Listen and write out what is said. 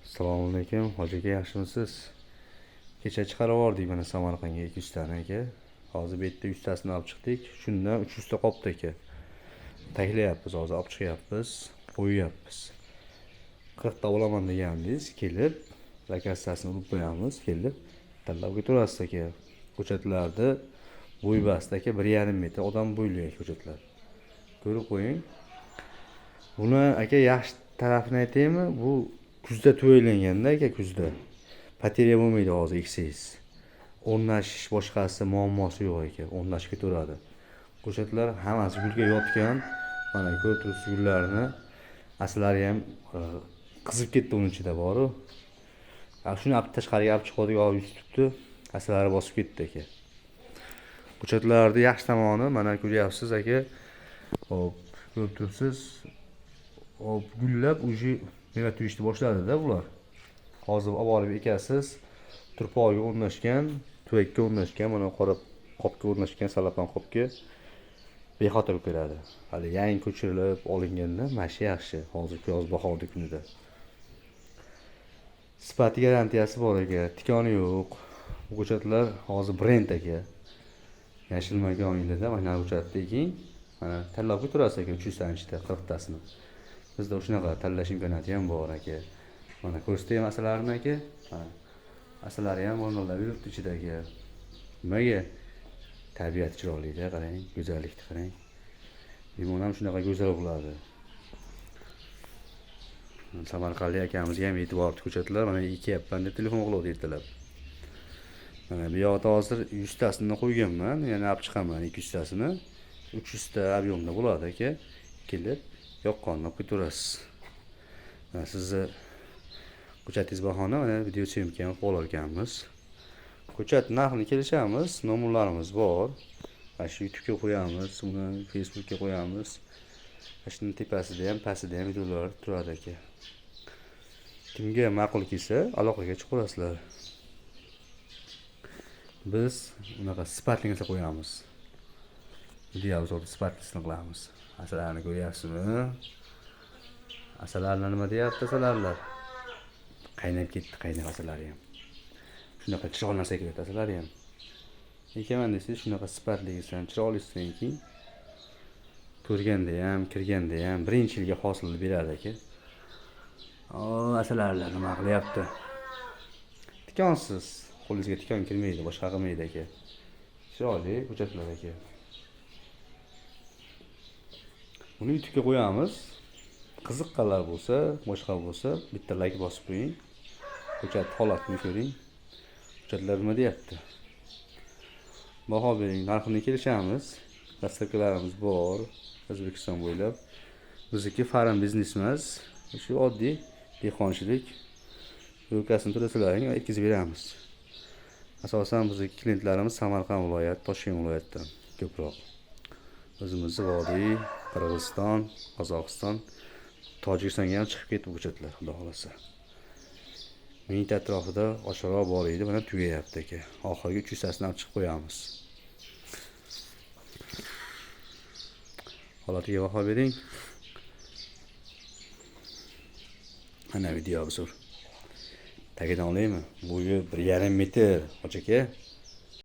Assalomu alaykum, hoji aka, yaxshimisiz? Kecha chiqarib yubordik mana Samarqandga 200 tani aka. Hozir bu yerda 100 tasini olib chiqdik. Shundan 300 ta qolibdi aka. Tayyorlayapmiz, hozir olib chiqyapmiz, qo'yyapmiz. 40 ta olaman deganmiz, kelib, zakatsasini urib qo'yamiz, kelib tanlab o'tirasiz aka. Ko'chatlarni bo'y basti aka, 1,5 metr odam bo'yli ko'chatlar. Ko'rib qo'ying. Buni aka yaxshi tarafini aytaymi? Bu kuzda to'ylanganda aka, kuzda pateriya bo'lmaydi, hozir eksangiz. O'rnashish boshqasi muammosi yo'q aka, o'rnashib ketaveradi. Ko'chatlar hammasi gulga yotgan. Mana ko'rib turibsiz gullarni. Aslari ham qizib ketdi uning ichida boru. Shuni tashqariga olib chiqdik, olib yutibdi. Aslari bosib ketdi aka. Ko'chatlarning yaxshi tomoni mana ko'ryapsiz aka. Hop, ko'rib turibsiz. Hop, gullab uji meva turishni boshladi-da bular. Hozir olib borib ekasiz, turpoqga o'rnashgan, tuvakka o'rnashgan, mana qora qopga o'rnashgan, salapan qopga bexato ko'radi. Hali yangi ko'chirilib olinganda mashi yaxshi, hozir yoz bahorda kunida. Sifat garantiyasi bor aka, tikoni yo'q. Bu ko'chatlar hozir brend aka. Yashilmagan o'yinlarda mana ko'chatdan keyin mana tanlab o'tirasiz aka 300 tani ichida 40 tasini. Bizda shunaqa tanlash imkoniyati ham bor aka. Mana ko'rsataymi asalarini aka. Mana asalari ham o'rnalab yuribdi ichidagi. Nimaga? Tabiat chiroyli-da, qarang, go'zallikni qarang. Limon ham shunaqa go'zal bo'ladi. Samarqandlik akamizga ham e'tiborli ko'chatlar, mana ekyapman deb telefon qilib ertalab. Mana bu yoqda hozir 100 tasini qo'yganman, yana olib chiqaman 200 tasini. 300 ta объемda bo'ladi aka. Kelib yoqqonni olib ketaverasiz. Mana sizni ko'chatingiz bahona mana video syomka ham qilib olganmiz. Ko'chat narxini kelishamiz, nomerlarimiz bor. Mana shu YouTube'ga qo'yamiz, uni Facebook'ga qo'yamiz. Shunning tepasida ham, pastida ham videolar turadi aka. Kimga ma'qul kelsa, aloqaga chiqaverasizlar. Biz unaqa sifatli narsa qo'yamiz. Videoda sifatlisini qilamiz. Asalarni ko'ryapsizmi? Asalarni nima deyapti asalarlar? Qaynab ketdi, qaynab asalari ham. Shunaqa chiroyli narsa keladi asalari ham. Ekaman desangiz, shunaqa sifatligisan, chiroylisidan ko'rganda ham, kirganda ham birinchi yilga hosil beradi aka. Asalarlar nima qilyapti? Tikonsiz, qo'lingizga tikon kirmaydi, boshqa qilmaydi aka. Chiroyli ko'chatlar aka. Uni YouTube'ga qo'yamiz. Qiziqqanlar bo'lsa, boshqa bo'lsa, bitta like bosib qo'ying. Ko'chat holatini ko'ring. Ko'chatlar nima deyapti? Baho bering, narxini kelishamiz. Dastlabkilarimiz bor, O'zbekiston bo'ylab. Bizniki farm biznes emas, shu oddiy dehqonchilik. Yo'lkasini to'lasalaring, yetkazib beramiz. Asosan bizdagi klientlarimiz Samarqand viloyati, Toshkent viloyatidan ko'proq. O'zimizning vodiy, Qirg'iziston, Qozog'iston, Tojikistonga ham chiqib ketdi ko'chatlar, xudo xolasa. Mingta atrofida oshxo'roq bor edi, mana tugayapti aka. Oxirgi 300 tasini olib chiqib qo'yamiz. Holatiga baho bering. Mana video obzor. Tagidan olaymi? Bo'yi 1,5 metr, hoji aka.